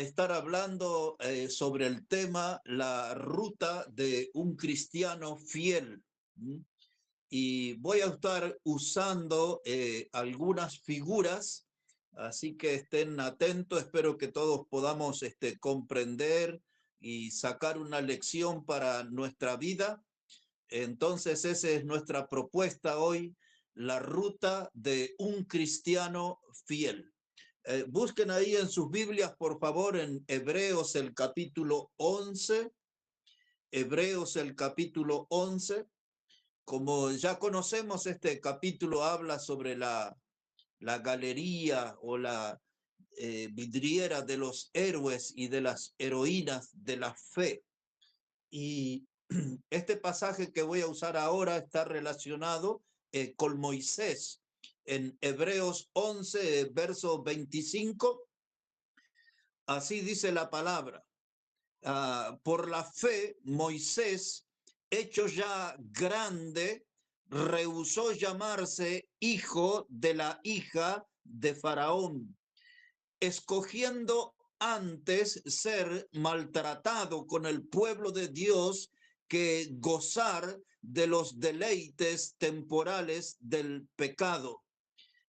estar hablando sobre el tema la ruta de un cristiano fiel. Y voy a estar usando algunas figuras, así que estén atentos. Espero que todos podamos comprender y sacar una lección para nuestra vida. Entonces, esa es nuestra propuesta hoy, la ruta de un cristiano fiel. Busquen ahí en sus Biblias, por favor, en Hebreos el capítulo 11. Hebreos el capítulo 11. Como ya conocemos, este capítulo habla sobre la galería o la vidriera de los héroes y de las heroínas de la fe. Y este pasaje que voy a usar ahora está relacionado con Moisés. En Hebreos 11, verso 25, así dice la palabra. Por la fe, Moisés, hecho ya grande, rehusó llamarse hijo de la hija de Faraón, escogiendo antes ser maltratado con el pueblo de Dios que gozar de los deleites temporales del pecado,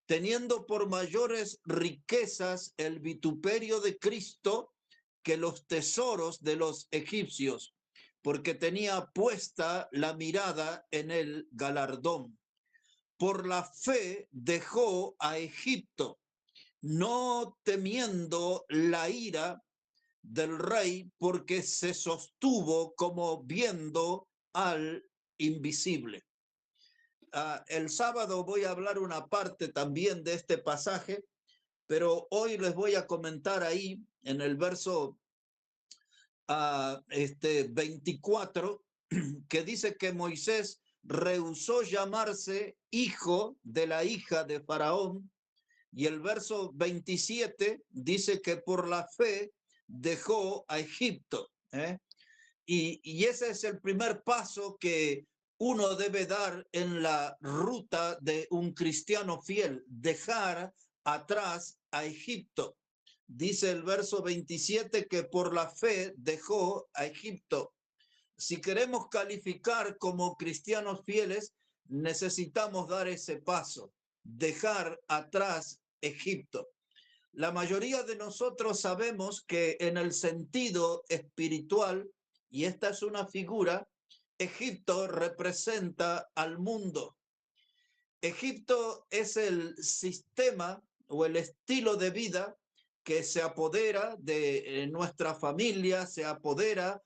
teniendo por mayores riquezas el vituperio de Cristo que los tesoros de los egipcios, porque tenía puesta la mirada en el galardón. Por la fe dejó a Egipto, no temiendo la ira del rey, porque se sostuvo como viendo al invisible. El sábado voy a hablar una parte también de este pasaje, pero hoy les voy a comentar ahí en el verso 24, que dice que Moisés rehusó llamarse hijo de la hija de Faraón, y el verso 27 dice que por la fe dejó a Egipto. Y ese es el primer paso que uno debe dar en la ruta de un cristiano fiel, dejar atrás a Egipto. Dice el verso 27 que por la fe dejó a Egipto. Si queremos calificar como cristianos fieles, necesitamos dar ese paso, dejar atrás Egipto. La mayoría de nosotros sabemos que en el sentido espiritual, y esta es una figura, Egipto representa al mundo. Egipto es el sistema o el estilo de vida que se apodera de nuestra familia, se apodera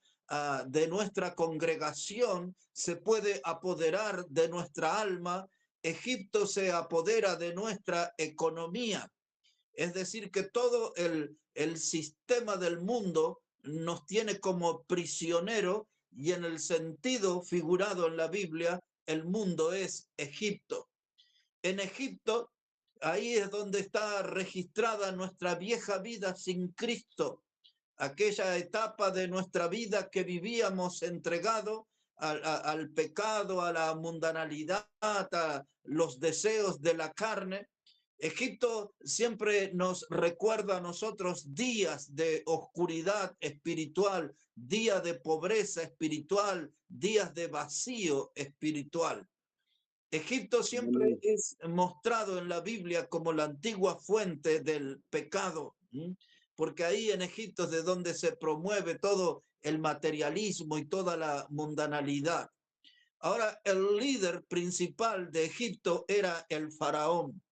de nuestra congregación, se puede apoderar de nuestra alma. Egipto se apodera de nuestra economía. Es decir, que todo el sistema del mundo nos tiene como prisionero, y en el sentido figurado en la Biblia, el mundo es Egipto. En Egipto, ahí es donde está registrada nuestra vieja vida sin Cristo, aquella etapa de nuestra vida que vivíamos entregado al pecado, a la mundanalidad, a los deseos de la carne. Egipto siempre nos recuerda a nosotros días de oscuridad espiritual, días de pobreza espiritual, días de vacío espiritual. Egipto siempre es mostrado en la Biblia como la antigua fuente del pecado, porque ahí en Egipto es de donde se promueve todo el materialismo y toda la mundanalidad. Ahora, el líder principal de Egipto era el faraón.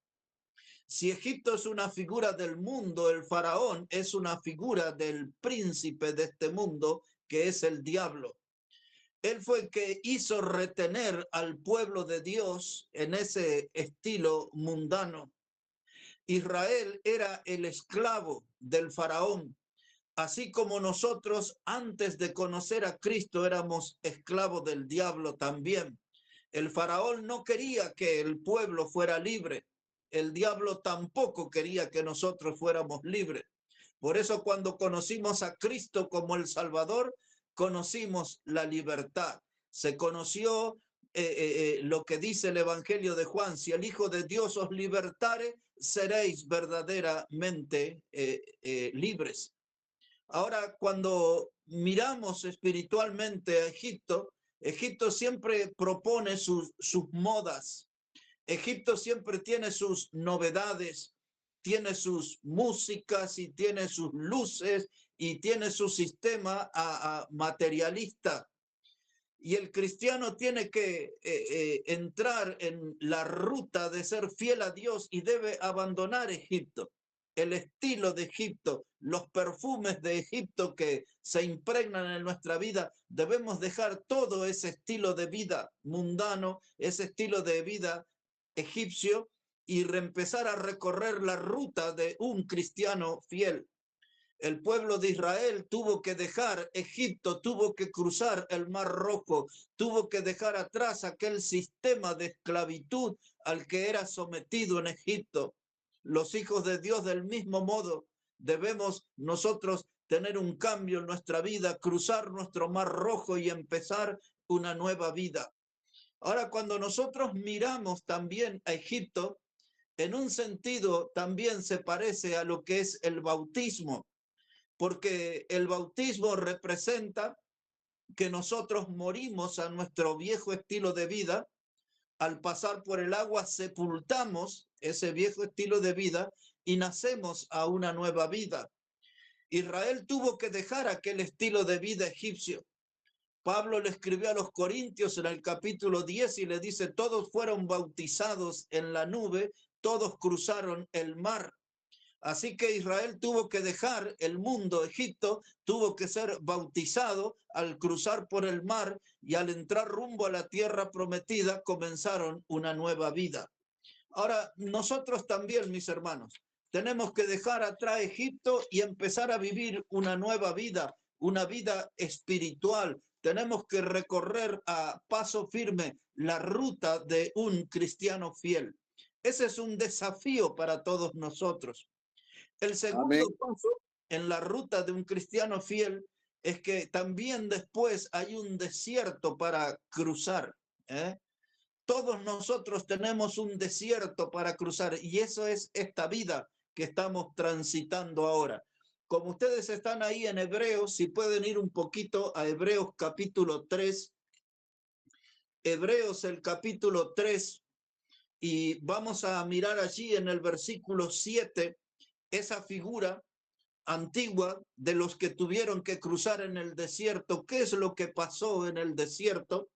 Si Egipto es una figura del mundo, el faraón es una figura del príncipe de este mundo, que es el diablo. Él fue el que hizo retener al pueblo de Dios en ese estilo mundano. Israel era el esclavo del faraón, así como nosotros antes de conocer a Cristo éramos esclavos del diablo también. El faraón no quería que el pueblo fuera libre. El diablo tampoco quería que nosotros fuéramos libres. Por eso cuando conocimos a Cristo como el Salvador, conocimos la libertad. Se conoció lo que dice el Evangelio de Juan: si el Hijo de Dios os libertare, seréis verdaderamente libres. Ahora, cuando miramos espiritualmente a Egipto, Egipto siempre propone sus modas. Egipto siempre tiene sus novedades, tiene sus músicas y tiene sus luces y tiene su sistema materialista. Y el cristiano tiene que entrar en la ruta de ser fiel a Dios y debe abandonar Egipto, el estilo de Egipto, los perfumes de Egipto que se impregnan en nuestra vida. Debemos dejar todo ese estilo de vida mundano, ese estilo de vida egipcio, y reempezar a recorrer la ruta de un cristiano fiel. El pueblo de Israel tuvo que dejar Egipto, tuvo que cruzar el Mar Rojo, tuvo que dejar atrás aquel sistema de esclavitud al que era sometido en Egipto. Los hijos de Dios, del mismo modo, debemos nosotros tener un cambio en nuestra vida, cruzar nuestro Mar Rojo y empezar una nueva vida. Ahora, cuando nosotros miramos también a Egipto, en un sentido también se parece a lo que es el bautismo, porque el bautismo representa que nosotros morimos a nuestro viejo estilo de vida. Al pasar por el agua sepultamos ese viejo estilo de vida y nacemos a una nueva vida. Israel tuvo que dejar aquel estilo de vida egipcio. Pablo le escribió a los Corintios en el capítulo 10 y le dice, todos fueron bautizados en la nube, todos cruzaron el mar. Así que Israel tuvo que dejar el mundo, Egipto, tuvo que ser bautizado al cruzar por el mar y al entrar rumbo a la tierra prometida comenzaron una nueva vida. Ahora, nosotros también, mis hermanos, tenemos que dejar atrás Egipto y empezar a vivir una nueva vida, una vida espiritual. Tenemos que recorrer a paso firme la ruta de un cristiano fiel. Ese es un desafío para todos nosotros. El segundo paso en la ruta de un cristiano fiel es que también después hay un desierto para cruzar. Todos nosotros tenemos un desierto para cruzar y eso es esta vida que estamos transitando ahora. Como ustedes están ahí en Hebreos, si pueden ir un poquito a Hebreos capítulo 3, Hebreos el capítulo 3, y vamos a mirar allí en el versículo 7 esa figura antigua de los que tuvieron que cruzar en el desierto, qué es lo que pasó en el desierto,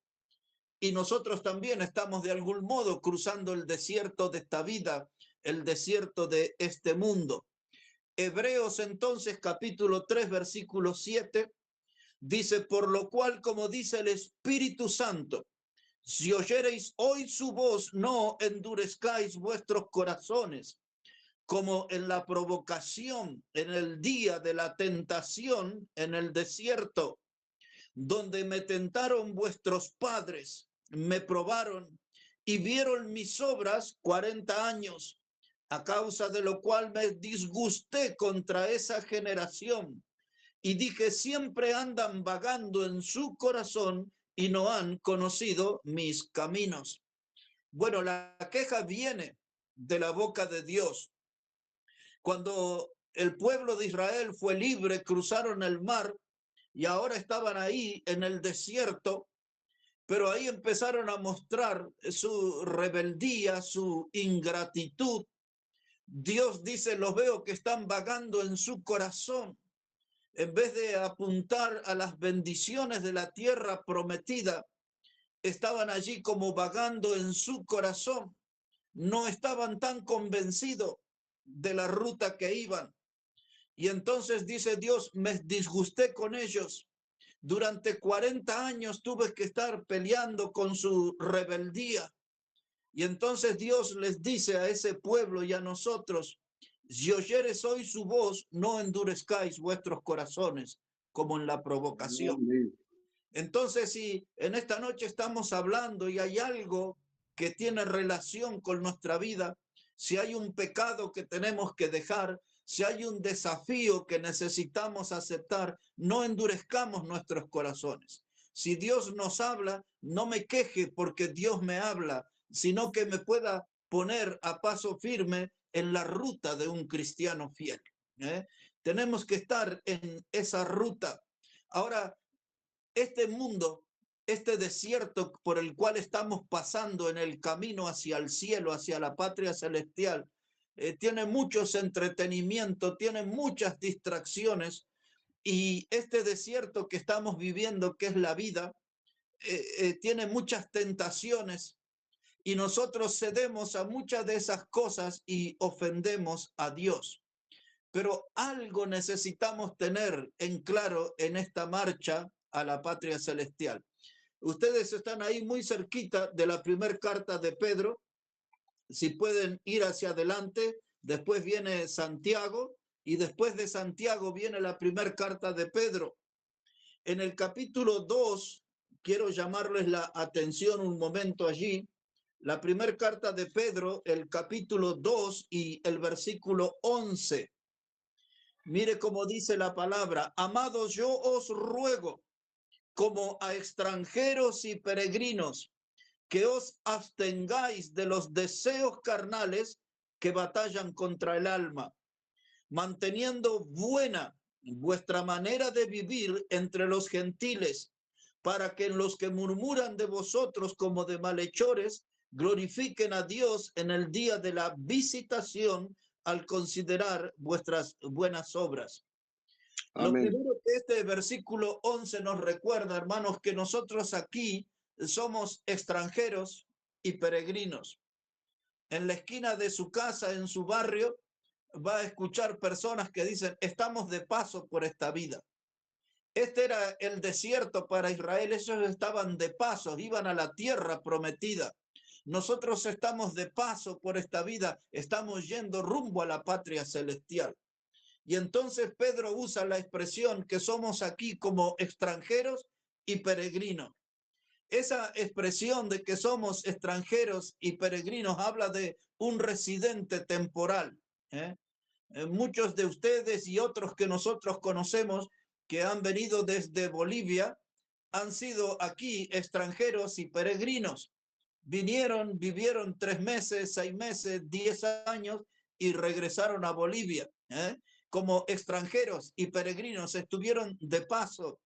y nosotros también estamos de algún modo cruzando el desierto de esta vida, el desierto de este mundo. Hebreos entonces capítulo 3 versículo 7 dice, por lo cual, como dice el Espíritu Santo, si oyereis hoy su voz, no endurezcáis vuestros corazones, como en la provocación, en el día de la tentación en el desierto, donde me tentaron vuestros padres, me probaron y vieron mis obras 40 años, a causa de lo cual me disgusté contra esa generación y dije, siempre andan vagando en su corazón y no han conocido mis caminos. Bueno, la queja viene de la boca de Dios. Cuando el pueblo de Israel fue libre, cruzaron el mar y ahora estaban ahí en el desierto, pero ahí empezaron a mostrar su rebeldía, su ingratitud. Dios dice, los veo que están vagando en su corazón. En vez de apuntar a las bendiciones de la tierra prometida, estaban allí como vagando en su corazón. No estaban tan convencidos de la ruta que iban. Y entonces dice Dios, me disgusté con ellos. Durante 40 años tuve que estar peleando con su rebeldía. Y entonces Dios les dice a ese pueblo y a nosotros, si oyeres hoy su voz, no endurezcáis vuestros corazones como en la provocación. Entonces, si en esta noche estamos hablando y hay algo que tiene relación con nuestra vida, si hay un pecado que tenemos que dejar, si hay un desafío que necesitamos aceptar, no endurezcamos nuestros corazones. Si Dios nos habla, no me queje porque Dios me habla, sino que me pueda poner a paso firme en la ruta de un cristiano fiel. Tenemos que estar en esa ruta. Ahora, este mundo, este desierto por el cual estamos pasando en el camino hacia el cielo, hacia la patria celestial, tiene muchos entretenimientos, tiene muchas distracciones, y este desierto que estamos viviendo, que es la vida, tiene muchas tentaciones, y nosotros cedemos a muchas de esas cosas y ofendemos a Dios. Pero algo necesitamos tener en claro en esta marcha a la patria celestial. Ustedes están ahí muy cerquita de la primera carta de Pedro. Si pueden ir hacia adelante, después viene Santiago, y después de Santiago viene la primera carta de Pedro. En el capítulo 2, quiero llamarles la atención un momento allí. La primera carta de Pedro, el capítulo 2 y el versículo 11. Mire cómo dice la palabra: amados, yo os ruego, como a extranjeros y peregrinos, que os abstengáis de los deseos carnales que batallan contra el alma, manteniendo buena vuestra manera de vivir entre los gentiles, para que los que murmuran de vosotros como de malhechores glorifiquen a Dios en el día de la visitación al considerar vuestras buenas obras. Lo Amén. primero que este versículo 11 nos recuerda, hermanos, que nosotros aquí somos extranjeros y peregrinos. En la esquina de su casa, en su barrio, va a escuchar personas que dicen: estamos de paso por esta vida. Este era el desierto para Israel. Ellos estaban de paso, iban a la tierra prometida. Nosotros estamos de paso por esta vida, estamos yendo rumbo a la patria celestial. Y entonces Pedro usa la expresión que somos aquí como extranjeros y peregrinos. Esa expresión de que somos extranjeros y peregrinos habla de un residente temporal. Muchos de ustedes y otros que nosotros conocemos que han venido desde Bolivia han sido aquí extranjeros y peregrinos. Vinieron, vivieron 3 meses, 6 meses, 10 años y regresaron a Bolivia. Como extranjeros y peregrinos estuvieron de paso.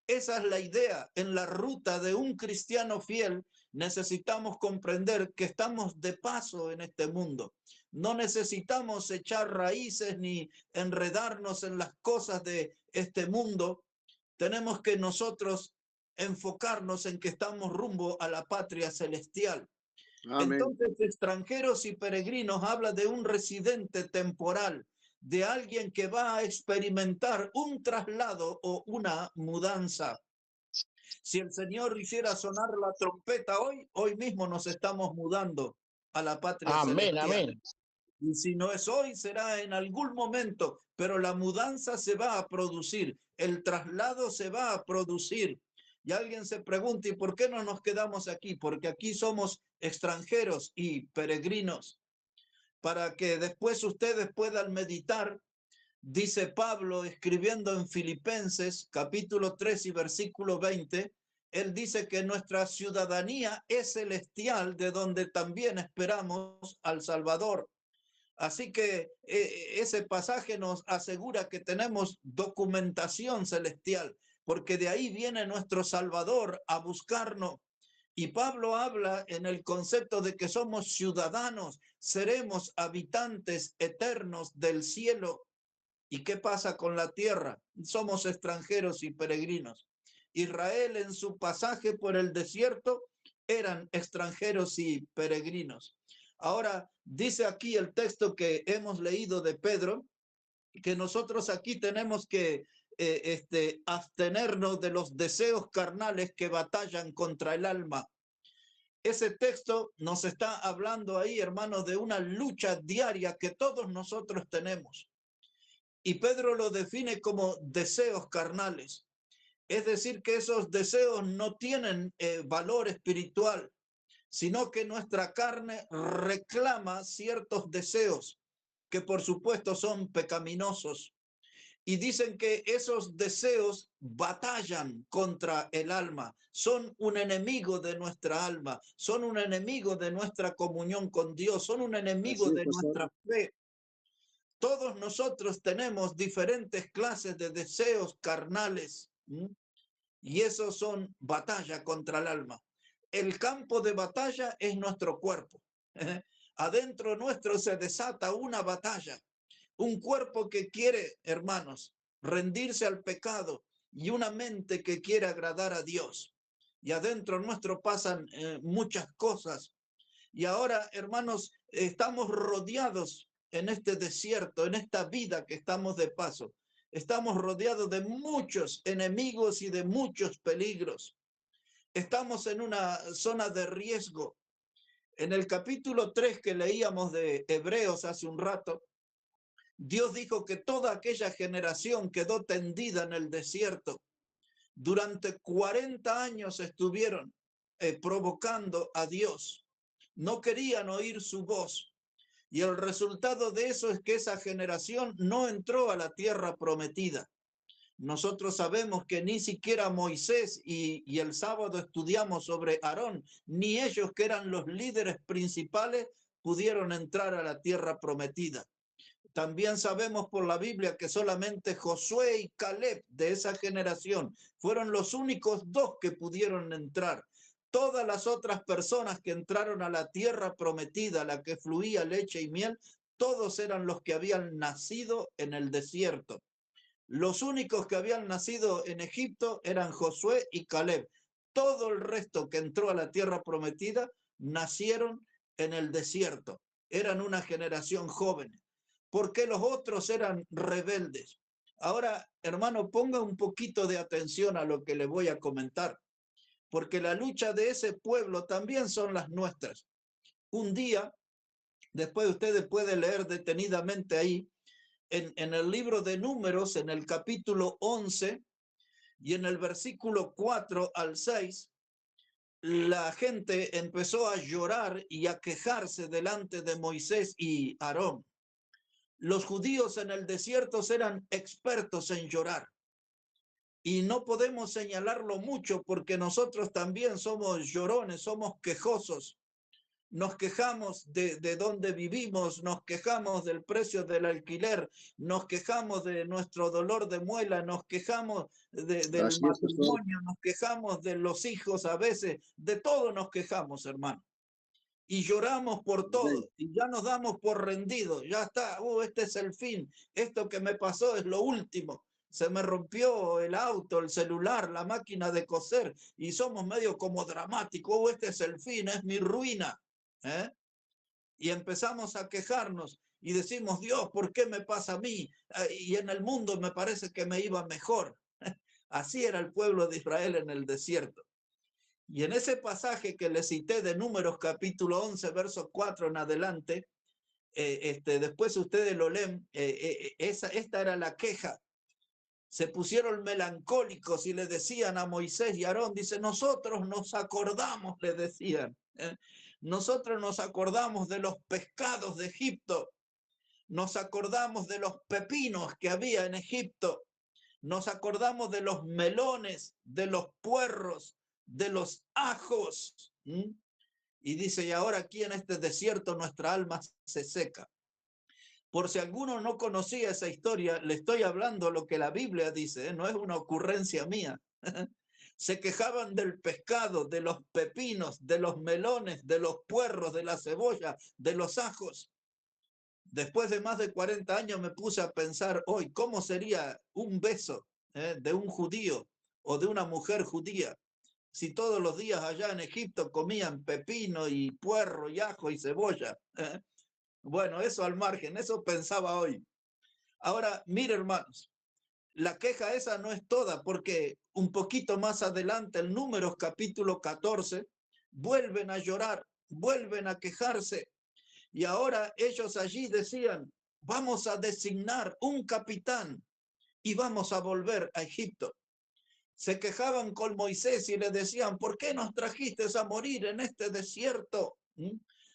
Esa es la idea. En la ruta de un cristiano fiel necesitamos comprender que estamos de paso en este mundo. No necesitamos echar raíces ni enredarnos en las cosas de este mundo. Tenemos que nosotros enfocarnos en que estamos rumbo a la patria celestial. Amén. Entonces, extranjeros y peregrinos habla de un residente temporal, de alguien que va a experimentar un traslado o una mudanza. Si el Señor hiciera sonar la trompeta hoy mismo nos estamos mudando a la patria Amén, celestial. amén. Y si no es hoy, será en algún momento, pero la mudanza se va a producir, el traslado se va a producir. Y alguien se pregunta: ¿y por qué no nos quedamos aquí? Porque aquí somos extranjeros y peregrinos. Para que después ustedes puedan meditar, dice Pablo escribiendo en Filipenses capítulo 3 y versículo 20, él dice que nuestra ciudadanía es celestial, de donde también esperamos al Salvador. Así que ese pasaje nos asegura que tenemos documentación celestial, porque de ahí viene nuestro Salvador a buscarnos. Y Pablo habla en el concepto de que somos ciudadanos, seremos habitantes eternos del cielo. ¿Y qué pasa con la tierra? Somos extranjeros y peregrinos. Israel en su pasaje por el desierto eran extranjeros y peregrinos. Ahora, dice aquí el texto que hemos leído de Pedro, que nosotros aquí tenemos que abstenernos de los deseos carnales que batallan contra el alma. Ese texto nos está hablando ahí, hermanos, de una lucha diaria que todos nosotros tenemos. Y Pedro lo define como deseos carnales. Es decir, que esos deseos no tienen valor espiritual, sino que nuestra carne reclama ciertos deseos que por supuesto son pecaminosos. Y dicen que esos deseos batallan contra el alma, son un enemigo de nuestra alma, son un enemigo de nuestra comunión con Dios, son un enemigo Así es, de pastor. nuestra fe. Todos nosotros tenemos diferentes clases de deseos carnales, y esos son batalla contra el alma. El campo de batalla es nuestro cuerpo. Adentro nuestro se desata una batalla. Un cuerpo que quiere, hermanos, rendirse al pecado y una mente que quiere agradar a Dios. Y adentro nuestro pasan muchas cosas. Y ahora, hermanos, estamos rodeados en este desierto, en esta vida que estamos de paso. Estamos rodeados de muchos enemigos y de muchos peligros. Estamos en una zona de riesgo. En el capítulo 3 que leíamos de Hebreos hace un rato, Dios dijo que toda aquella generación quedó tendida en el desierto. Durante 40 años estuvieron provocando a Dios. No querían oír su voz. Y el resultado de eso es que esa generación no entró a la tierra prometida. Nosotros sabemos que ni siquiera Moisés y el sábado estudiamos sobre Aarón, ni ellos que eran los líderes principales pudieron entrar a la tierra prometida. También sabemos por la Biblia que solamente Josué y Caleb de esa generación fueron los únicos dos que pudieron entrar. Todas las otras personas que entraron a la tierra prometida, la que fluía leche y miel, todos eran los que habían nacido en el desierto. Los únicos que habían nacido en Egipto eran Josué y Caleb. Todo el resto que entró a la tierra prometida nacieron en el desierto. Eran una generación joven, porque los otros eran rebeldes. Ahora, hermano, ponga un poquito de atención a lo que le voy a comentar, porque la lucha de ese pueblo también son las nuestras. Un día, después ustedes pueden leer detenidamente ahí, en el libro de Números, en el capítulo 11 y en el versículo 4 al 6, la gente empezó a llorar y a quejarse delante de Moisés y Aarón. Los judíos en el desierto eran expertos en llorar. Y no podemos señalarlo mucho porque nosotros también somos llorones, somos quejosos. Nos quejamos de dónde vivimos, nos quejamos del precio del alquiler, nos quejamos de nuestro dolor de muela, nos quejamos del matrimonio, nos quejamos de los hijos a veces, de todo nos quejamos, hermano. Y lloramos por todo, y ya nos damos por rendidos, ya está, este es el fin, esto que me pasó es lo último, se me rompió el auto, el celular, la máquina de coser, y somos medio como dramáticos, este es el fin, es mi ruina, ¿eh? Y empezamos a quejarnos y decimos, Dios, ¿por qué me pasa a mí? Y en el mundo me parece que me iba mejor. Así era el pueblo de Israel en el desierto. Y en ese pasaje que le cité de Números capítulo 11, verso 4 en adelante, después ustedes lo leen, esta era la queja. Se pusieron melancólicos y le decían a Moisés y Aarón, dice, nosotros nos acordamos, le decían, nosotros nos acordamos de los pescados de Egipto, nos acordamos de los pepinos que había en Egipto, nos acordamos de los melones, de los puerros, de los ajos. Y dice, y ahora aquí en este desierto nuestra alma se seca. Por si alguno no conocía esa historia, le estoy hablando lo que la Biblia dice, no es una ocurrencia mía. Se quejaban del pescado, de los pepinos, de los melones, de los puerros, de la cebolla, de los ajos. Después de más de 40 años me puse a pensar hoy, ¿cómo sería un beso de un judío o de una mujer judía si todos los días allá en Egipto comían pepino y puerro y ajo y cebolla? Bueno, eso al margen, eso pensaba hoy. Ahora, mire, hermanos, la queja esa no es toda, porque un poquito más adelante, en Números capítulo 14, vuelven a llorar, vuelven a quejarse. Y ahora ellos allí decían, vamos a designar un capitán y vamos a volver a Egipto. Se quejaban con Moisés y le decían, ¿por qué nos trajiste a morir en este desierto?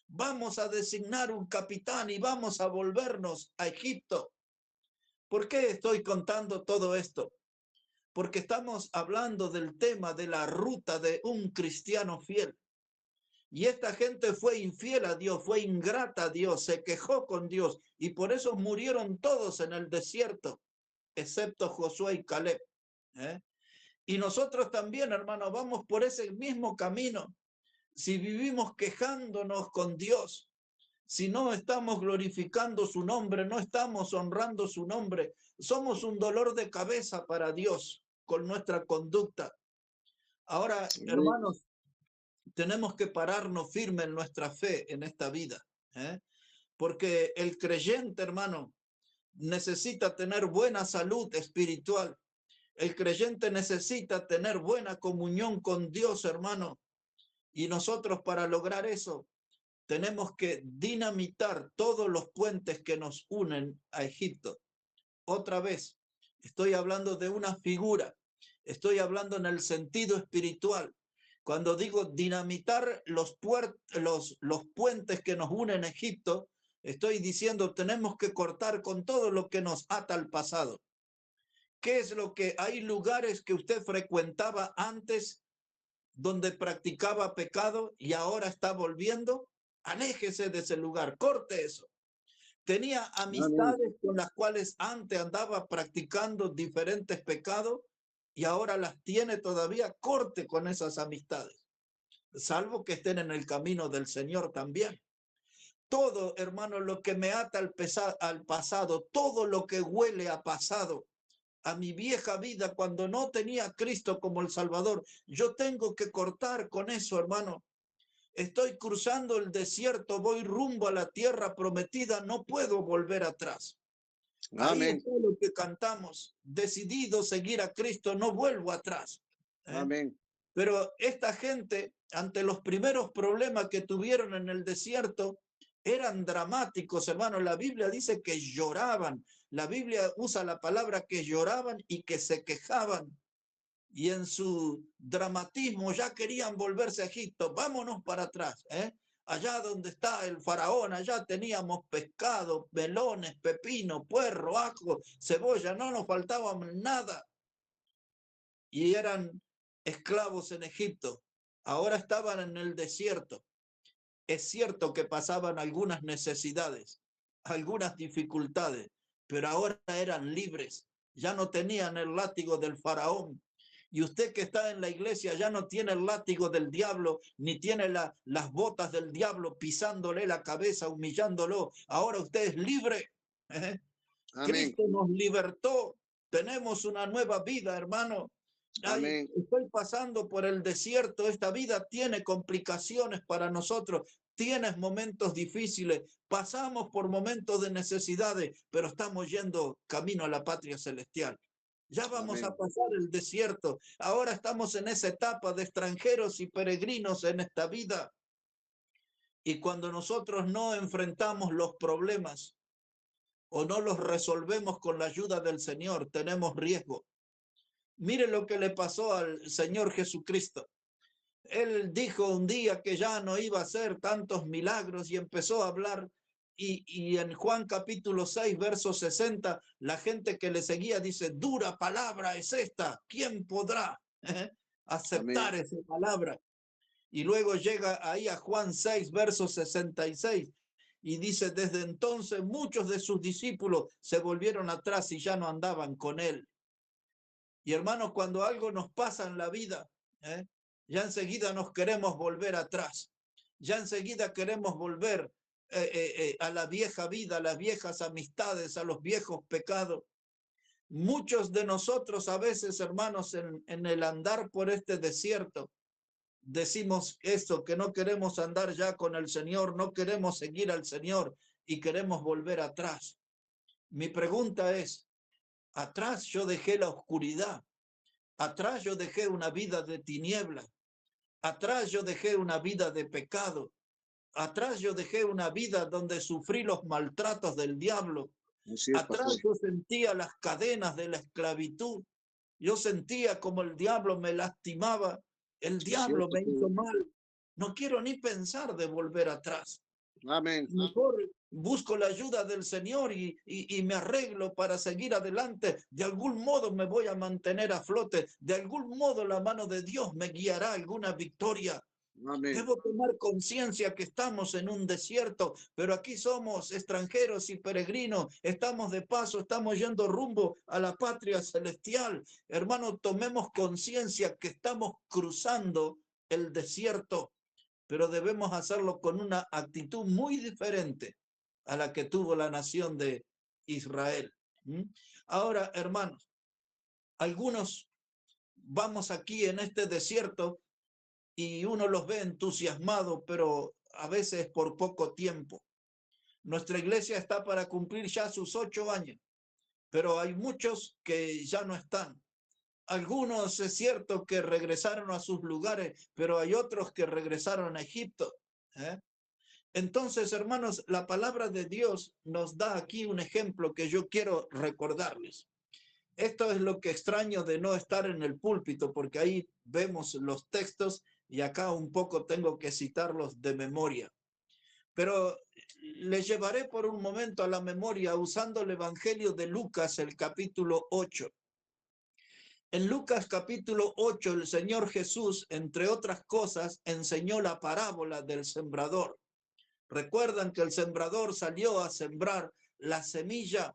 Vamos a designar un capitán y vamos a volvernos a Egipto. ¿Por qué estoy contando todo esto? Porque estamos hablando del tema de la ruta de un cristiano fiel. Y esta gente fue infiel a Dios, fue ingrata a Dios, se quejó con Dios y por eso murieron todos en el desierto, excepto Josué y Caleb. ¿Eh? Y nosotros también, hermanos, vamos por ese mismo camino. Si vivimos quejándonos con Dios, si no estamos glorificando su nombre, no estamos honrando su nombre, somos un dolor de cabeza para Dios con nuestra conducta. Ahora, hermanos, tenemos que pararnos firme en nuestra fe en esta vida, porque el creyente, hermano, necesita tener buena salud espiritual. El creyente necesita tener buena comunión con Dios, hermano. Y nosotros para lograr eso tenemos que dinamitar todos los puentes que nos unen a Egipto. Otra vez, estoy hablando de una figura, estoy hablando en el sentido espiritual. Cuando digo dinamitar los puentes que nos unen a Egipto, estoy diciendo tenemos que cortar con todo lo que nos ata al pasado. ¿Qué es lo que hay lugares que usted frecuentaba antes donde practicaba pecado y ahora está volviendo? Aléjese de ese lugar, corte eso. Tenía amistades con las cuales antes andaba practicando diferentes pecados y ahora las tiene todavía, corte con esas amistades, salvo que estén en el camino del Señor también. Todo, hermano, lo que me ata al pasado, todo lo que huele a pasado, a mi vieja vida cuando no tenía a Cristo como el Salvador, yo tengo que cortar con eso, hermano. Estoy cruzando el desierto, voy rumbo a la tierra prometida, no puedo volver atrás. Ahí está lo que cantamos, decidido seguir a Cristo, no vuelvo atrás. Amén. Pero esta gente, ante los primeros problemas que tuvieron en el desierto, eran dramáticos, hermanos. La Biblia dice que lloraban. La Biblia usa la palabra que lloraban y que se quejaban. Y en su dramatismo ya querían volverse a Egipto. Vámonos para atrás, allá donde está el faraón, allá teníamos pescado, melones, pepino, puerro, ajo, cebolla, no nos faltaba nada. Y eran esclavos en Egipto. Ahora estaban en el desierto. Es cierto que pasaban algunas necesidades, algunas dificultades, pero ahora eran libres. Ya no tenían el látigo del faraón. Y usted que está en la iglesia ya no tiene el látigo del diablo, ni tiene las botas del diablo pisándole la cabeza, humillándolo. Ahora usted es libre. Cristo nos libertó. Tenemos una nueva vida, hermano. Ay, estoy pasando por el desierto. Esta vida tiene complicaciones para nosotros. Tienes momentos difíciles. Pasamos por momentos de necesidades, pero estamos yendo camino a la patria celestial. Ya vamos a pasar el desierto. Ahora estamos en esa etapa de extranjeros y peregrinos en esta vida. Y cuando nosotros no enfrentamos los problemas o no los resolvemos con la ayuda del Señor, tenemos riesgo. Mire lo que le pasó al Señor Jesucristo. Él dijo un día que ya no iba a hacer tantos milagros y empezó a hablar. Y en Juan capítulo 6, verso 60, la gente que le seguía dice, dura palabra es esta, ¿quién podrá aceptar esa palabra? Y luego llega ahí a Juan 6, verso 66, y dice, desde entonces muchos de sus discípulos se volvieron atrás y ya no andaban con él. Y hermanos, cuando algo nos pasa en la vida, ya enseguida nos queremos volver atrás. Ya enseguida queremos volver a la vieja vida, a las viejas amistades, a los viejos pecados. Muchos de nosotros a veces, hermanos, en el andar por este desierto, decimos esto, que no queremos andar ya con el Señor, no queremos seguir al Señor y queremos volver atrás. Mi pregunta es, atrás yo dejé la oscuridad. Atrás yo dejé una vida de tinieblas. Atrás yo dejé una vida de pecado. Atrás yo dejé una vida donde sufrí los maltratos del diablo. Atrás yo sentía las cadenas de la esclavitud. Yo sentía como el diablo me lastimaba. El diablo me hizo mal. No quiero ni pensar de volver atrás. Amén. Mejor busco la ayuda del Señor y me arreglo para seguir adelante. De algún modo me voy a mantener a flote. De algún modo la mano de Dios me guiará a alguna victoria. Amén. Debo tomar conciencia que estamos en un desierto, pero aquí somos extranjeros y peregrinos, estamos de paso, estamos yendo rumbo a la patria celestial. Hermano, tomemos conciencia que estamos cruzando el desierto, pero debemos hacerlo con una actitud muy diferente a la que tuvo la nación de Israel. Ahora, hermanos, algunos vamos aquí en este desierto y uno los ve entusiasmados, pero a veces por poco tiempo. Nuestra iglesia está para cumplir ya sus 8 años, pero hay muchos que ya no están. Algunos es cierto que regresaron a sus lugares, pero hay otros que regresaron a Egipto. ¿eh? Entonces, hermanos, la palabra de Dios nos da aquí un ejemplo que yo quiero recordarles. Esto es lo que extraño de no estar en el púlpito, porque ahí vemos los textos y acá un poco tengo que citarlos de memoria. Pero les llevaré por un momento a la memoria usando el Evangelio de Lucas, el capítulo 8. En Lucas capítulo 8, el Señor Jesús, entre otras cosas, enseñó la parábola del sembrador. Recuerdan que el sembrador salió a sembrar la semilla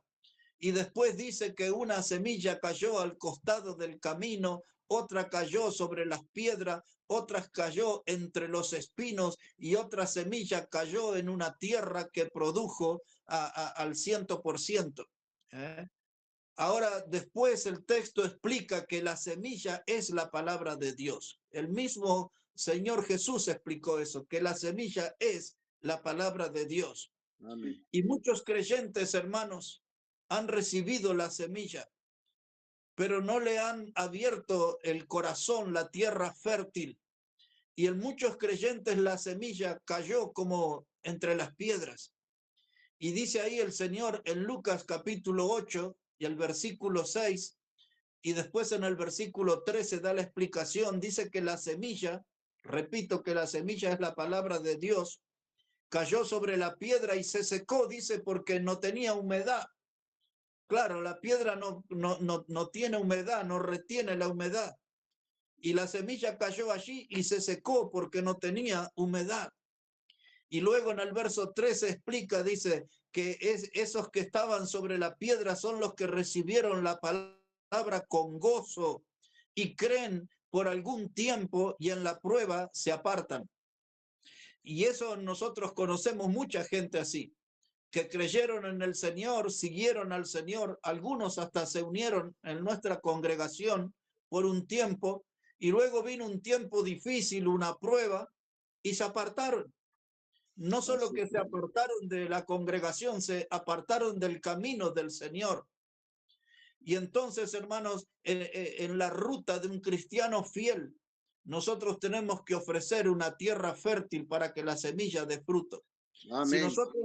y después dice que una semilla cayó al costado del camino, otra cayó sobre las piedras, otras cayó entre los espinos y otra semilla cayó en una tierra que produjo al 100%. Ahora, después el texto explica que la semilla es la palabra de Dios. El mismo Señor Jesús explicó eso, que la semilla es la palabra de Dios. Amén. Y muchos creyentes, hermanos, han recibido la semilla, pero no le han abierto el corazón, la tierra fértil. Y en muchos creyentes la semilla cayó como entre las piedras. Y dice ahí el Señor en Lucas capítulo 8 y el versículo 6, y después en el versículo 13 da la explicación, dice que la semilla, repito que la semilla es la palabra de Dios, cayó sobre la piedra y se secó, dice, porque no tenía humedad. Claro, la piedra no tiene humedad, no retiene la humedad. Y la semilla cayó allí y se secó porque no tenía humedad. Y luego en el verso 13 explica, dice, que esos que estaban sobre la piedra son los que recibieron la palabra con gozo y creen por algún tiempo y en la prueba se apartan. Y eso nosotros conocemos mucha gente así, que creyeron en el Señor, siguieron al Señor, algunos hasta se unieron en nuestra congregación por un tiempo, y luego vino un tiempo difícil, una prueba, y se apartaron. No solo que se apartaron de la congregación, se apartaron del camino del Señor. Y entonces, hermanos, en la ruta de un cristiano fiel, nosotros tenemos que ofrecer una tierra fértil para que la semilla dé fruto. Amén. Si nosotros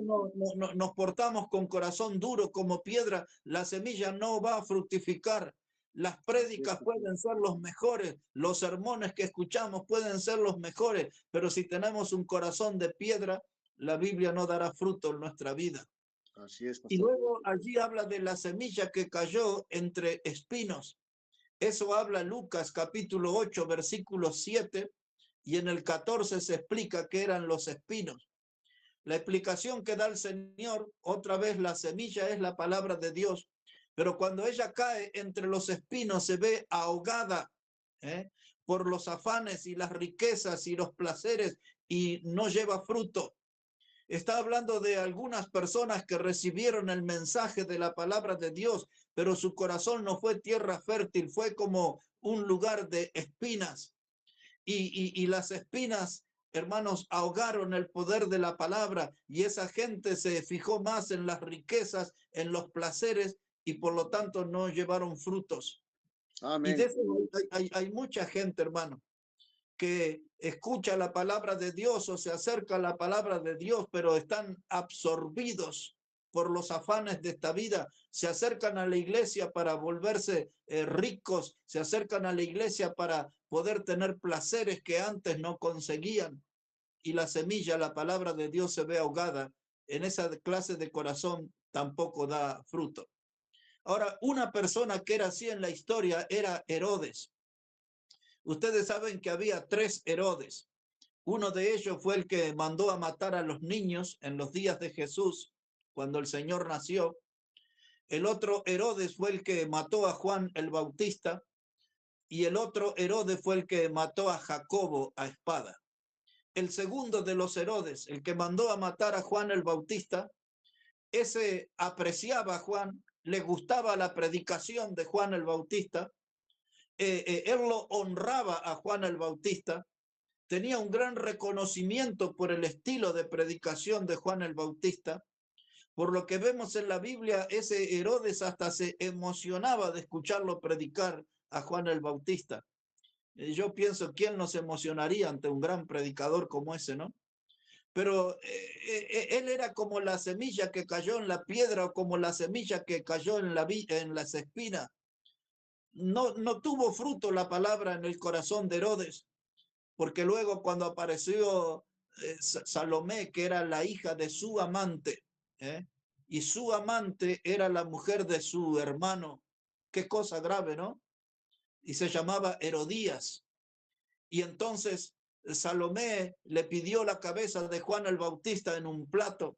nos portamos con corazón duro como piedra, la semilla no va a fructificar. Las prédicas pueden ser los mejores, los sermones que escuchamos pueden ser los mejores, pero si tenemos un corazón de piedra, la Biblia no dará fruto en nuestra vida. Así es, y luego allí habla de la semilla que cayó entre espinos. Eso habla Lucas capítulo 8, versículo 7, y en el 14 se explica qué eran los espinos. La explicación que da el Señor, otra vez la semilla es la palabra de Dios, pero cuando ella cae entre los espinos se ve ahogada por los afanes y las riquezas y los placeres y no lleva fruto. Está hablando de algunas personas que recibieron el mensaje de la palabra de Dios, pero su corazón no fue tierra fértil, fue como un lugar de espinas. Y las espinas, hermanos, ahogaron el poder de la palabra y esa gente se fijó más en las riquezas, en los placeres y por lo tanto no llevaron frutos. Amén. Y de eso hay mucha gente, hermano, que escucha la palabra de Dios o se acerca a la palabra de Dios, pero están absorbidos por los afanes de esta vida, se acercan a la iglesia para volverse ricos, se acercan a la iglesia para poder tener placeres que antes no conseguían, y la semilla, la palabra de Dios se ve ahogada, en esa clase de corazón tampoco da fruto. Ahora, una persona que era así en la historia era Herodes. Ustedes saben que había 3 Herodes. Uno de ellos fue el que mandó a matar a los niños en los días de Jesús, cuando el Señor nació. El otro Herodes fue el que mató a Juan el Bautista. Y el otro Herodes fue el que mató a Jacobo a espada. El segundo de los Herodes, el que mandó a matar a Juan el Bautista, ese apreciaba a Juan, le gustaba la predicación de Juan el Bautista, él lo honraba a Juan el Bautista, tenía un gran reconocimiento por el estilo de predicación de Juan el Bautista. Por lo que vemos en la Biblia, ese Herodes hasta se emocionaba de escucharlo predicar a Juan el Bautista. Yo pienso, ¿quién nos emocionaría ante un gran predicador como ese, no? Pero él era como la semilla que cayó en la piedra o como la semilla que cayó en las espinas. No tuvo fruto la palabra en el corazón de Herodes, porque luego cuando apareció Salomé, que era la hija de su amante, y su amante era la mujer de su hermano, qué cosa grave, ¿no? Y se llamaba Herodías. Y entonces Salomé le pidió la cabeza de Juan el Bautista en un plato,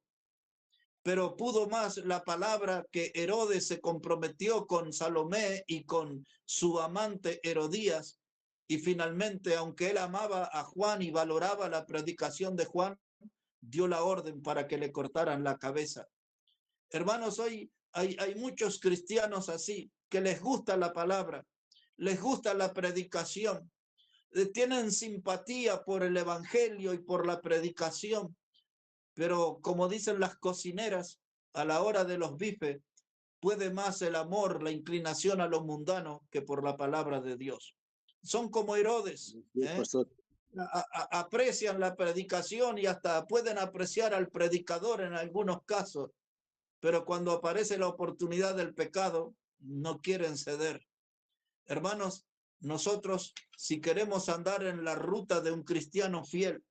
pero pudo más la palabra que Herodes se comprometió con Salomé y con su amante Herodías. Y finalmente, aunque él amaba a Juan y valoraba la predicación de Juan, dio la orden para que le cortaran la cabeza. Hermanos, hoy hay muchos cristianos así, que les gusta la palabra, les gusta la predicación, tienen simpatía por el evangelio y por la predicación, pero como dicen las cocineras, a la hora de los bifes, puede más el amor, la inclinación a lo mundano que por la palabra de Dios. Son como Herodes, aprecian la predicación y hasta pueden apreciar al predicador en algunos casos, pero cuando aparece la oportunidad del pecado, no quieren ceder. Hermanos, nosotros, si queremos andar en la ruta de un cristiano fiel,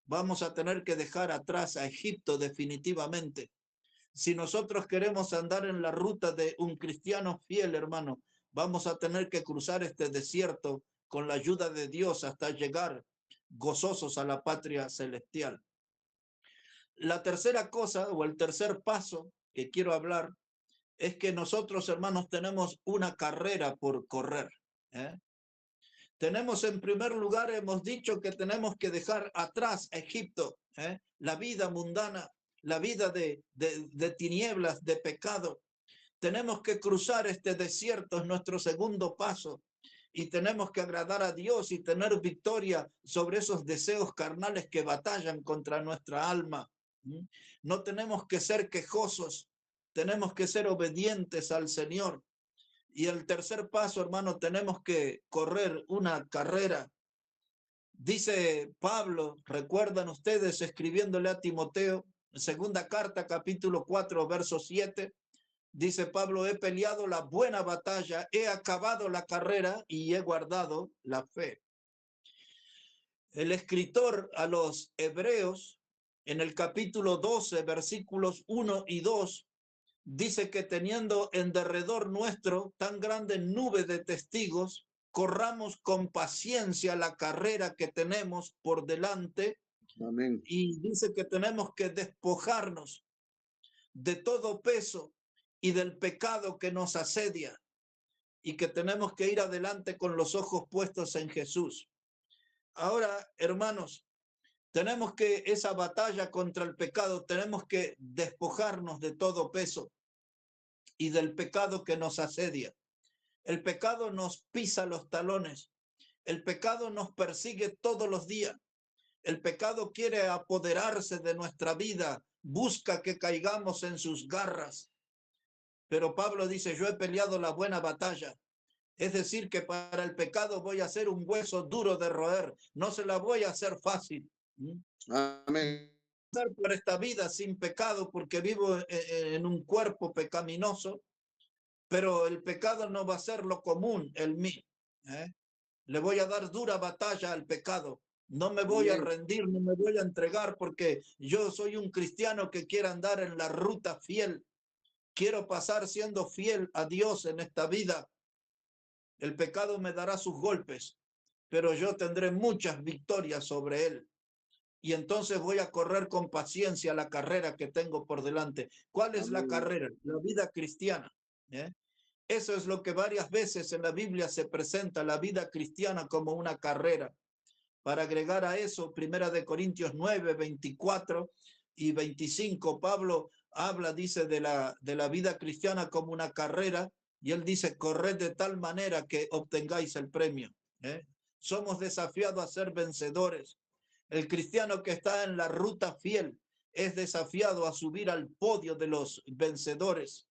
vamos a tener que dejar atrás a Egipto definitivamente. Si nosotros queremos andar en la ruta de un cristiano fiel, hermano, vamos a tener que cruzar este desierto con la ayuda de Dios hasta llegar gozosos a la patria celestial. La tercera cosa o el tercer paso que quiero hablar es que nosotros, hermanos, tenemos una carrera por correr. Tenemos en primer lugar, hemos dicho que tenemos que dejar atrás a Egipto, la vida mundana, la vida de tinieblas, de pecado. Tenemos que cruzar este desierto, es nuestro segundo paso. Y tenemos que agradar a Dios y tener victoria sobre esos deseos carnales que batallan contra nuestra alma. No tenemos que ser quejosos, tenemos que ser obedientes al Señor. Y el tercer paso, hermano, tenemos que correr una carrera. Dice Pablo, recuerdan ustedes, escribiéndole a Timoteo, segunda carta, capítulo 4, verso 7, dice Pablo, he peleado la buena batalla, he acabado la carrera y he guardado la fe. El escritor a los Hebreos, en el capítulo 12, versículos 1 y 2, dice que teniendo en derredor nuestro tan grande nube de testigos, corramos con paciencia la carrera que tenemos por delante. Amén. Y dice que tenemos que despojarnos de todo peso y del pecado que nos asedia y que tenemos que ir adelante con los ojos puestos en Jesús. Ahora, hermanos, tenemos que esa batalla contra el pecado, tenemos que despojarnos de todo peso y del pecado que nos asedia. El pecado nos pisa los talones. El pecado nos persigue todos los días. El pecado quiere apoderarse de nuestra vida, busca que caigamos en sus garras. Pero Pablo dice, yo he peleado la buena batalla. Es decir, que para el pecado voy a ser un hueso duro de roer. No se la voy a hacer fácil. Amén. Por esta vida sin pecado porque vivo en un cuerpo pecaminoso, pero el pecado no va a ser lo común en mí. Le voy a dar dura batalla al pecado. No me voy a rendir, no me voy a entregar porque yo soy un cristiano que quiere andar en la ruta fiel. Quiero pasar siendo fiel a Dios en esta vida. El pecado me dará sus golpes, pero yo tendré muchas victorias sobre él. y entonces voy a correr con paciencia la carrera que tengo por delante. ¿Cuál es la carrera? La vida cristiana. Eso es lo que varias veces en la Biblia se presenta, la vida cristiana como una carrera. Para agregar a eso, 1 Corintios 9, 24 y 25, Pablo habla, dice, de la vida cristiana como una carrera, y él dice, corred de tal manera que obtengáis el premio. Somos desafiados a ser vencedores. El cristiano que está en la ruta fiel es desafiado a subir al podio de los vencedores,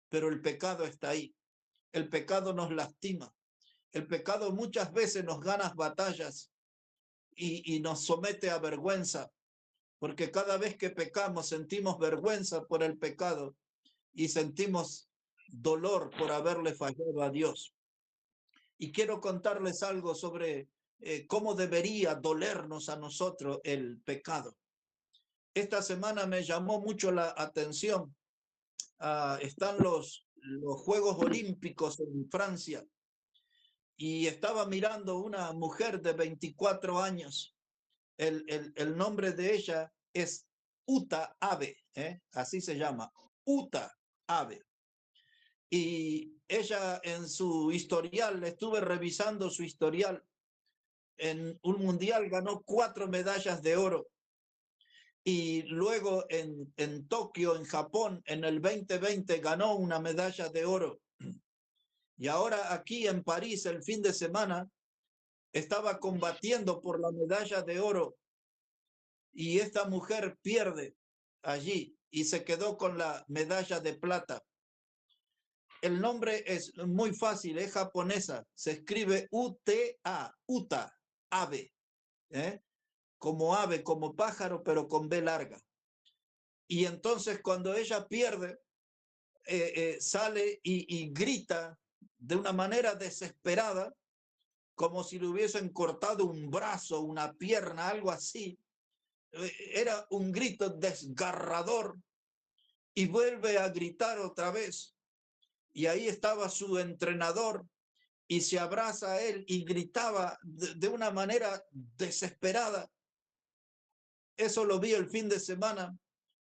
pero el pecado está ahí. El pecado nos lastima. El pecado muchas veces nos gana batallas y nos somete a vergüenza, porque cada vez que pecamos sentimos vergüenza por el pecado y sentimos dolor por haberle fallado a Dios. Y quiero contarles algo sobre cómo debería dolernos a nosotros el pecado. Esta semana me llamó mucho la atención. Están los Juegos Olímpicos en Francia y estaba mirando una mujer de 24 años. El nombre de ella es Uta Abe, así se llama, Uta Abe. Y ella en su historial, estuve revisando su historial, en un mundial ganó 4 medallas de oro. Y luego en Tokio, en Japón, en el 2020 ganó una medalla de oro. Y ahora aquí en París, el fin de semana, estaba combatiendo por la medalla de oro. Y esta mujer pierde allí y se quedó con la medalla de plata. El nombre es muy fácil, es japonesa. Se escribe U-T-A, Uta, ave. Como ave, como pájaro, pero con B larga. Y entonces cuando ella pierde, sale y grita de una manera desesperada, como si le hubiesen cortado un brazo, una pierna, algo así. Era un grito desgarrador y vuelve a gritar otra vez. Y ahí estaba su entrenador y se abraza a él y gritaba de una manera desesperada. Eso lo vi el fin de semana,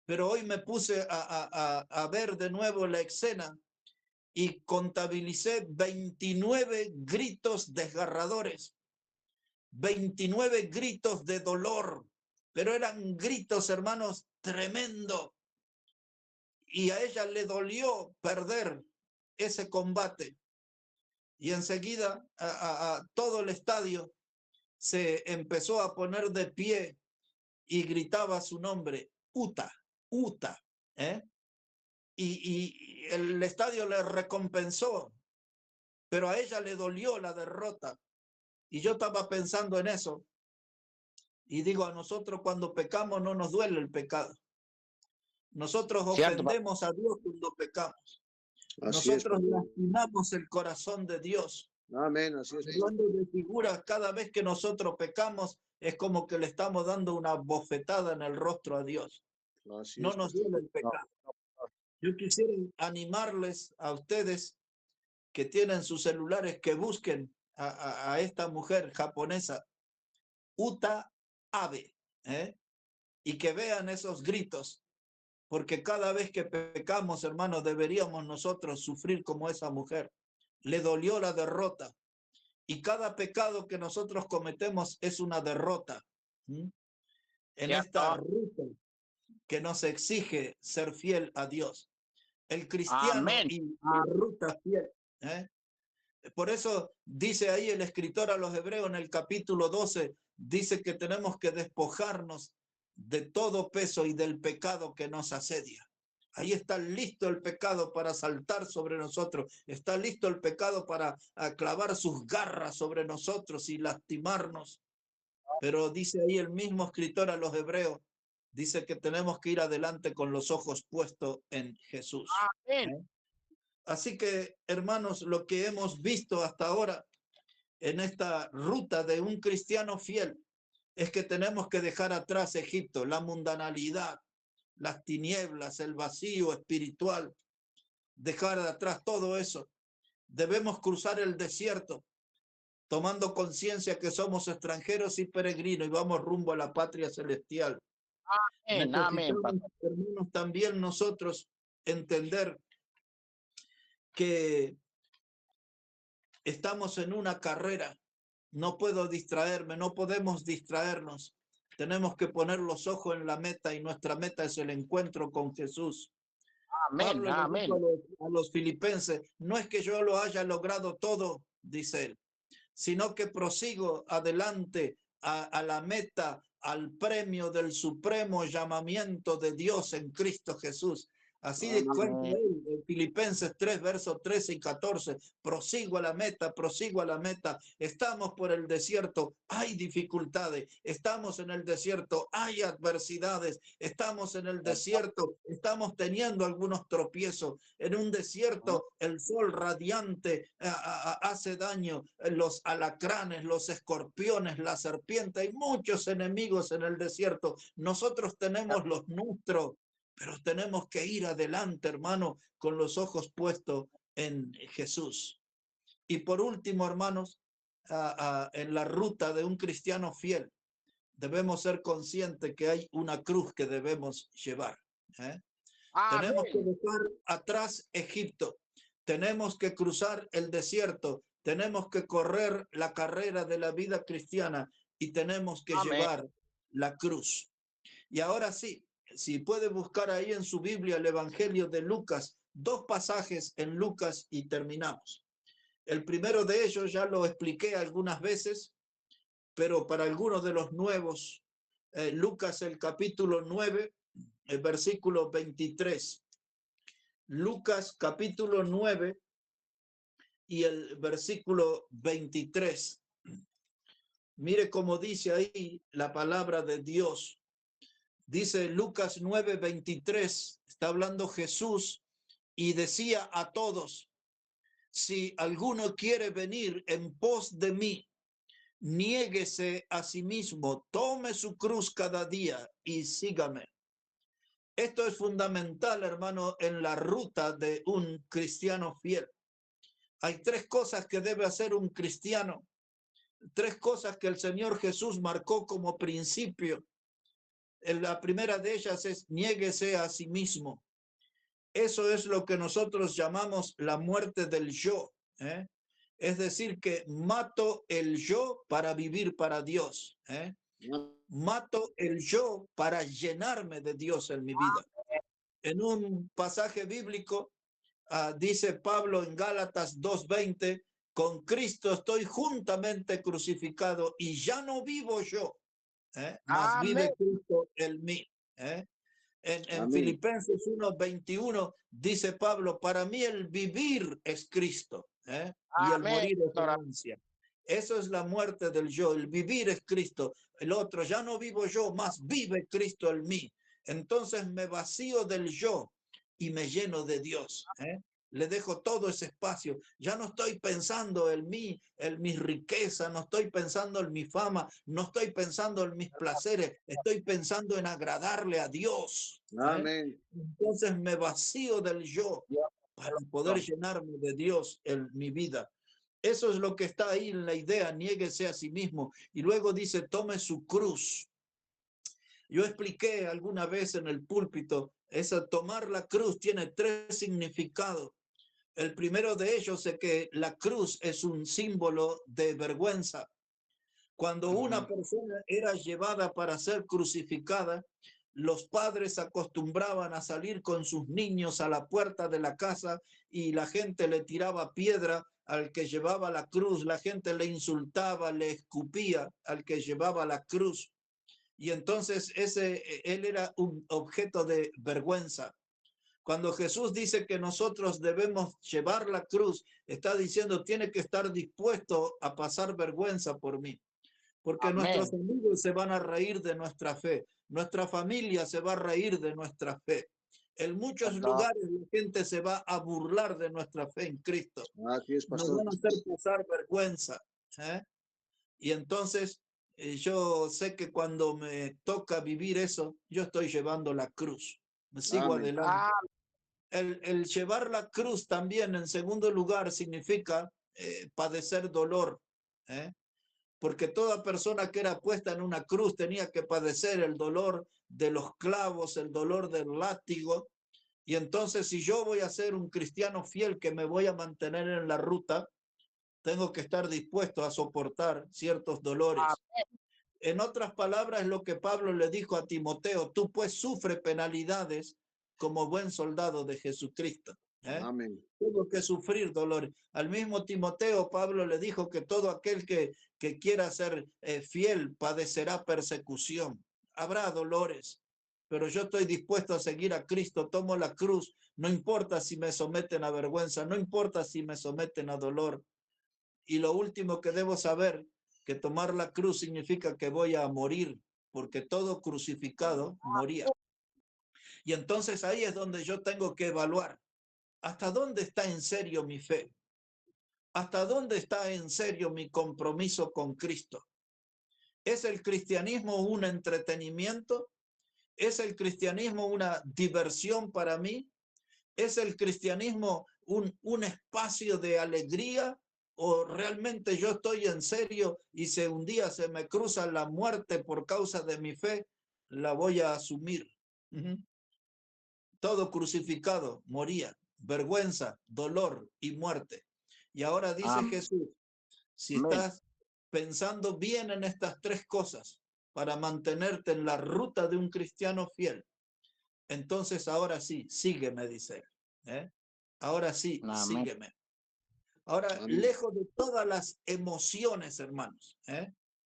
pero hoy me puse a ver de nuevo la escena y contabilicé 29 gritos desgarradores, 29 gritos de dolor, pero eran gritos, hermanos, tremendo. Y a ella le dolió perder ese combate. Y enseguida a todo el estadio se empezó a poner de pie y gritaba su nombre, Uta, Uta. Y el estadio le recompensó, pero a ella le dolió la derrota. Y yo estaba pensando en eso. Y digo, a nosotros cuando pecamos no nos duele el pecado. Nosotros ofendemos a Dios cuando pecamos. Nosotros lastimamos el corazón de Dios. Amén, así es. Hablando de figuras, cada vez que nosotros pecamos es como que le estamos dando una bofetada en el rostro a Dios. No nos duele el pecado. Yo quisiera animarles a ustedes que tienen sus celulares que busquen a esta mujer japonesa, Uta Abe, y que vean esos gritos, porque cada vez que pecamos, hermanos, deberíamos nosotros sufrir como esa mujer. Le dolió la derrota. Y cada pecado que nosotros cometemos es una derrota. En esta ruta que nos exige ser fiel a Dios. El cristiano y la ruta fiel. Por eso dice ahí el escritor a los Hebreos en el capítulo 12, dice que tenemos que despojarnos de todo peso y del pecado que nos asedia. Ahí está listo el pecado para saltar sobre nosotros. Está listo el pecado para clavar sus garras sobre nosotros y lastimarnos. Pero dice ahí el mismo escritor a los Hebreos, dice que tenemos que ir adelante con los ojos puestos en Jesús. Así que, hermanos, lo que hemos visto hasta ahora en esta ruta de un cristiano fiel es que tenemos que dejar atrás Egipto, la mundanalidad, las tinieblas, el vacío espiritual, dejar atrás todo eso. Debemos cruzar el desierto, tomando conciencia que somos extranjeros y peregrinos y vamos rumbo a la patria celestial. Amén, amén, Necesitamos, pastor. hermanos, también nosotros entender que estamos en una carrera. No puedo distraerme, no podemos distraernos. Tenemos que poner los ojos en la meta y nuestra meta es el encuentro con Jesús. Amén, Pablo le dijo amén. a los filipenses, no es que yo lo haya logrado todo, dice él, sino que prosigo adelante a la meta, al premio del supremo llamamiento de Dios en Cristo Jesús. Así de cuenta Amén. él, en Filipenses 3, versos 13 y 14, prosigo a la meta, prosigo a la meta. Estamos por el desierto, hay dificultades, estamos en el desierto, hay adversidades, estamos en el desierto, estamos teniendo algunos tropiezos. En un desierto, el sol radiante hace daño, los alacranes, los escorpiones, la serpiente, hay muchos enemigos en el desierto. Nosotros tenemos los nuestros, pero tenemos que ir adelante, hermano, con los ojos puestos en Jesús. Y por último, hermanos, en la ruta de un cristiano fiel, debemos ser conscientes que hay una cruz que debemos llevar. Tenemos que Amén. dejar atrás Egipto, tenemos que cruzar el desierto, tenemos que correr la carrera de la vida cristiana y tenemos que Amén. llevar la cruz. Y ahora sí, si puede buscar ahí en su Biblia el Evangelio de Lucas, 2 pasajes en Lucas y terminamos. El primero de ellos ya lo expliqué algunas veces, pero para algunos de los nuevos, Lucas el capítulo 9, el versículo 23. Lucas capítulo 9 y el versículo 23. Mire cómo dice ahí la palabra de Dios. Dice Lucas 9, 23, está hablando Jesús y decía a todos, si alguno quiere venir en pos de mí, niéguese a sí mismo, tome su cruz cada día y sígame. Esto es fundamental, hermano, en la ruta de un cristiano fiel. Hay 3 cosas que debe hacer un cristiano, 3 cosas que el Señor Jesús marcó como principio. La primera de ellas es niéguese a sí mismo. Eso es lo que nosotros llamamos la muerte del yo. Es decir, que mato el yo para vivir para Dios. Mato el yo para llenarme de Dios en mi vida. En un pasaje bíblico, dice Pablo en Gálatas 2:20, con Cristo estoy juntamente crucificado y ya no vivo yo, mas Amén. vive Cristo en mí. En Filipenses 1:21 dice Pablo, para mí el vivir es Cristo, y el Amén. morir es ganancia. Eso es la muerte del yo, el vivir es Cristo. El otro, ya no vivo yo, más vive Cristo en mí. Entonces me vacío del yo y me lleno de Dios. Le dejo todo ese espacio. Ya no estoy pensando en mí, en mis riquezas, no estoy pensando en mi fama, no estoy pensando en mis placeres, estoy pensando en agradarle a Dios. Amén. Entonces me vacío del yo para poder llenarme de Dios en mi vida. Eso es lo que está ahí en la idea, niéguese a sí mismo. Y luego dice, tome su cruz. Yo expliqué alguna vez en el púlpito, esa tomar la cruz tiene 3 significados. El primero de ellos es que la cruz es un símbolo de vergüenza. Cuando una persona era llevada para ser crucificada, los padres acostumbraban a salir con sus niños a la puerta de la casa y la gente le tiraba piedra al que llevaba la cruz, la gente le insultaba, le escupía al que llevaba la cruz. Y entonces él era un objeto de vergüenza. Cuando Jesús dice que nosotros debemos llevar la cruz, está diciendo, tiene que estar dispuesto a pasar vergüenza por mí. Porque Amén. nuestros amigos se van a reír de nuestra fe. Nuestra familia se va a reír de nuestra fe. En muchos lugares la gente se va a burlar de nuestra fe en Cristo. Así es, Nos pastor. van a hacer pasar vergüenza. Y entonces yo sé que cuando me toca vivir eso, yo estoy llevando la cruz. Me sigo Amén. adelante. El llevar la cruz también, en segundo lugar, significa padecer dolor. ¿eh? Porque toda persona que era puesta en una cruz tenía que padecer el dolor de los clavos, el dolor del látigo. Y entonces, si yo voy a ser un cristiano fiel que me voy a mantener en la ruta, tengo que estar dispuesto a soportar ciertos dolores. En otras palabras, es lo que Pablo le dijo a Timoteo: tú pues sufre penalidades como buen soldado de Jesucristo. Amén. Tengo que sufrir dolores. Al mismo Timoteo, Pablo le dijo que todo aquel que quiera ser fiel padecerá persecución. Habrá dolores, pero yo estoy dispuesto a seguir a Cristo. Tomo la cruz, no importa si me someten a vergüenza, no importa si me someten a dolor. Y lo último que debo saber, que tomar la cruz significa que voy a morir, porque todo crucificado moría. Y entonces ahí es donde yo tengo que evaluar hasta dónde está en serio mi fe, hasta dónde está en serio mi compromiso con Cristo. ¿Es el cristianismo un entretenimiento? ¿Es el cristianismo una diversión para mí? ¿Es el cristianismo un espacio de alegría? ¿O realmente yo estoy en serio y si un día se me cruza la muerte por causa de mi fe, la voy a asumir? Todo crucificado moría, vergüenza, dolor y muerte. Y ahora dice Jesús, si estás pensando bien en estas tres cosas para mantenerte en la ruta de un cristiano fiel, entonces ahora sí, sígueme, dice. Ahora sí, Amén. sígueme. Ahora, Amén. lejos de todas las emociones, hermanos,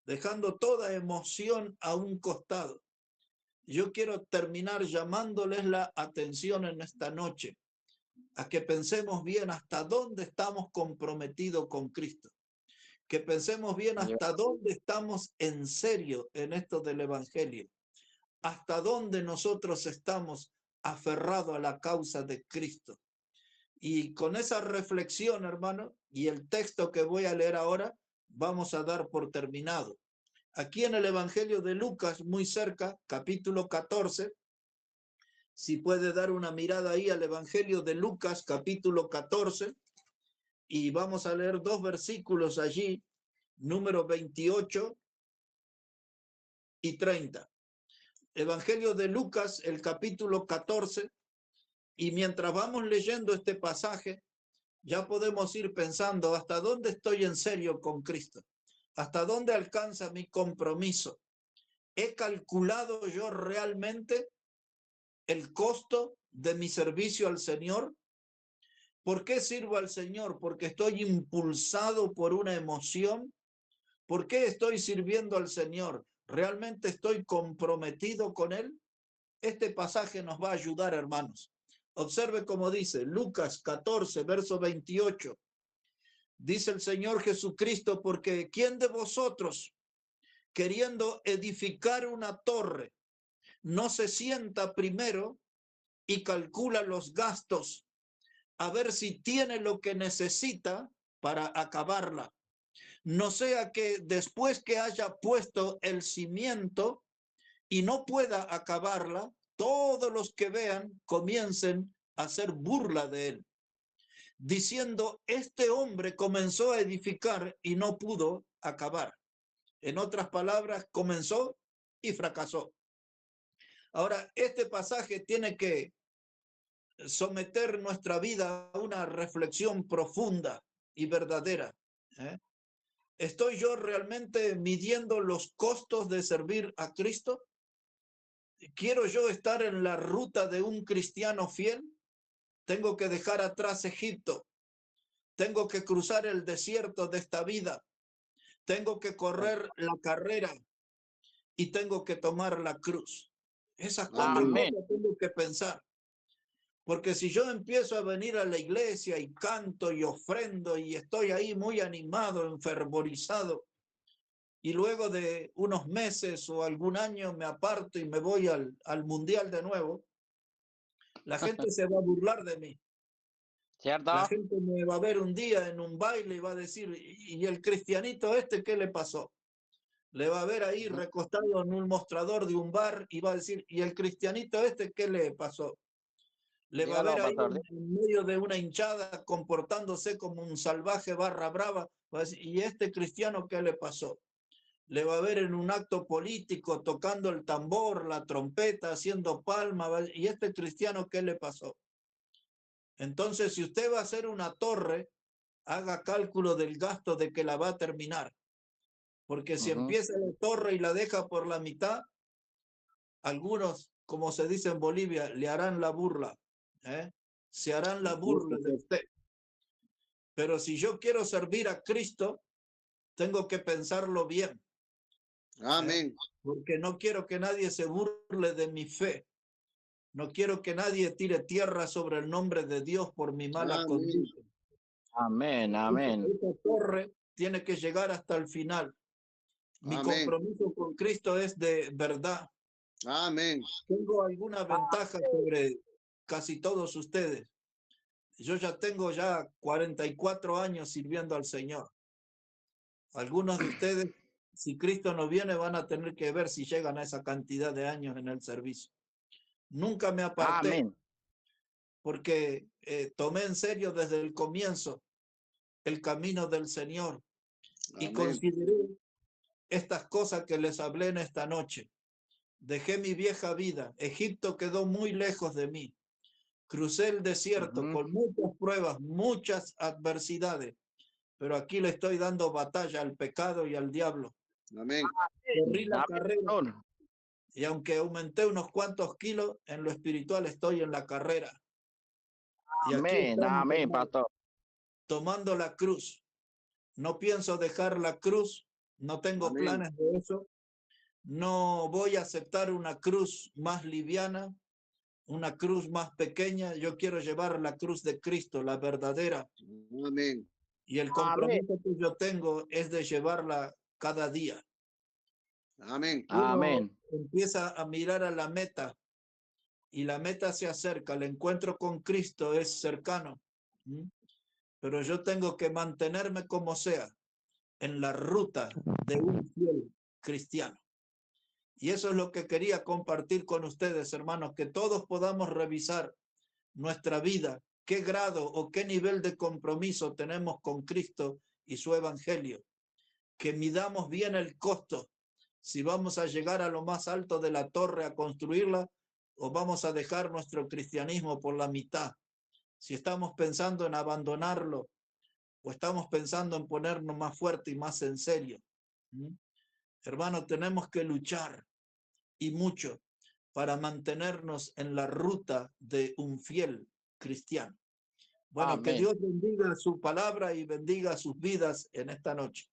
dejando toda emoción a un costado, yo quiero terminar llamándoles la atención en esta noche a que pensemos bien hasta dónde estamos comprometidos con Cristo, que pensemos bien hasta dónde estamos en serio en esto del Evangelio, hasta dónde nosotros estamos aferrados a la causa de Cristo. Y con esa reflexión, hermano, y el texto que voy a leer ahora, vamos a dar por terminado. Aquí en el Evangelio de Lucas, muy cerca, capítulo 14, si puede dar una mirada ahí al Evangelio de Lucas, capítulo 14, y vamos a leer dos versículos allí, número 28 y 30. Evangelio de Lucas, el capítulo 14, y mientras vamos leyendo este pasaje, ya podemos ir pensando hasta dónde estoy en serio con Cristo, hasta dónde alcanza mi compromiso. ¿He calculado yo realmente el costo de mi servicio al Señor? ¿Por qué sirvo al Señor? ¿Porque estoy impulsado por una emoción? ¿Por qué estoy sirviendo al Señor? ¿Realmente estoy comprometido con Él? Este pasaje nos va a ayudar, hermanos. Observe cómo dice Lucas 14, verso 28. Dice el Señor Jesucristo: porque ¿quién de vosotros, queriendo edificar una torre, no se sienta primero y calcula los gastos a ver si tiene lo que necesita para acabarla? No sea que después que haya puesto el cimiento y no pueda acabarla, todos los que vean comiencen a hacer burla de él, diciendo: este hombre comenzó a edificar y no pudo acabar. En otras palabras, comenzó y fracasó. Ahora, este pasaje tiene que someter nuestra vida a una reflexión profunda y verdadera. ¿Estoy yo realmente midiendo los costos de servir a Cristo? ¿Quiero yo estar en la ruta de un cristiano fiel? Tengo que dejar atrás Egipto. Tengo que cruzar el desierto de esta vida. Tengo que correr la carrera y tengo que tomar la cruz. Esas cuatro Amén. cosas tengo que pensar. Porque si yo empiezo a venir a la iglesia y canto y ofrendo y estoy ahí muy animado, enfervorizado, y luego de unos meses o algún año me aparto y me voy al mundial de nuevo, la gente se va a burlar de mí. ¿Cierto? La gente me va a ver un día en un baile y va a decir: ¿y el cristianito este qué le pasó? Le va a ver ahí recostado en un mostrador de un bar y va a decir: ¿y el cristianito este qué le pasó? Le va a ver Dígalo, ahí pastor. en medio de una hinchada comportándose como un salvaje barra brava. Va a decir, ¿y este cristiano qué le pasó? Le va a ver en un acto político tocando el tambor, la trompeta, haciendo palma. ¿Y este cristiano qué le pasó? Entonces, si usted va a hacer una torre, haga cálculo del gasto de que la va a terminar. Porque si empieza la torre y la deja por la mitad, algunos, como se dice en Bolivia, le harán la burla. Se harán la burla de usted. Pero si yo quiero servir a Cristo, tengo que pensarlo bien. Amén. Porque no quiero que nadie se burle de mi fe. No quiero que nadie tire tierra sobre el nombre de Dios por mi mala conducta. Amén, amén. Esta torre tiene que llegar hasta el final. Mi compromiso con Cristo es de verdad. Amén. Tengo alguna ventaja sobre casi todos ustedes. Yo ya tengo 44 años sirviendo al Señor. Algunos de ustedes, si Cristo no viene, van a tener que ver si llegan a esa cantidad de años en el servicio. Nunca me aparté, Amén. porque tomé en serio desde el comienzo el camino del Señor y consideré estas cosas que les hablé en esta noche. Dejé mi vieja vida. Egipto quedó muy lejos de mí. Crucé el desierto con muchas pruebas, muchas adversidades, pero aquí le estoy dando batalla al pecado y al diablo. Amén. Corrí la carrera y aunque aumenté unos cuantos kilos, en lo espiritual estoy en la carrera. Y aquí Amén, estamos, amén, hermano, pastor. tomando la cruz. No pienso dejar la cruz, no tengo planes de eso. No voy a aceptar una cruz más liviana, una cruz más pequeña. Yo quiero llevar la cruz de Cristo, la verdadera. Amén. Y el compromiso que yo tengo es de llevarla cada día. Amén. Amén. Empieza a mirar a la meta y la meta se acerca. El encuentro con Cristo es cercano. Pero yo tengo que mantenerme como sea en la ruta de un fiel cristiano. Y eso es lo que quería compartir con ustedes, hermanos, que todos podamos revisar nuestra vida, qué grado o qué nivel de compromiso tenemos con Cristo y su evangelio, que midamos bien el costo, si vamos a llegar a lo más alto de la torre a construirla o vamos a dejar nuestro cristianismo por la mitad, si estamos pensando en abandonarlo o estamos pensando en ponernos más fuerte y más en serio. Hermanos, tenemos que luchar y mucho para mantenernos en la ruta de un fiel cristiano. Bueno, Amén. que Dios bendiga su palabra y bendiga sus vidas en esta noche.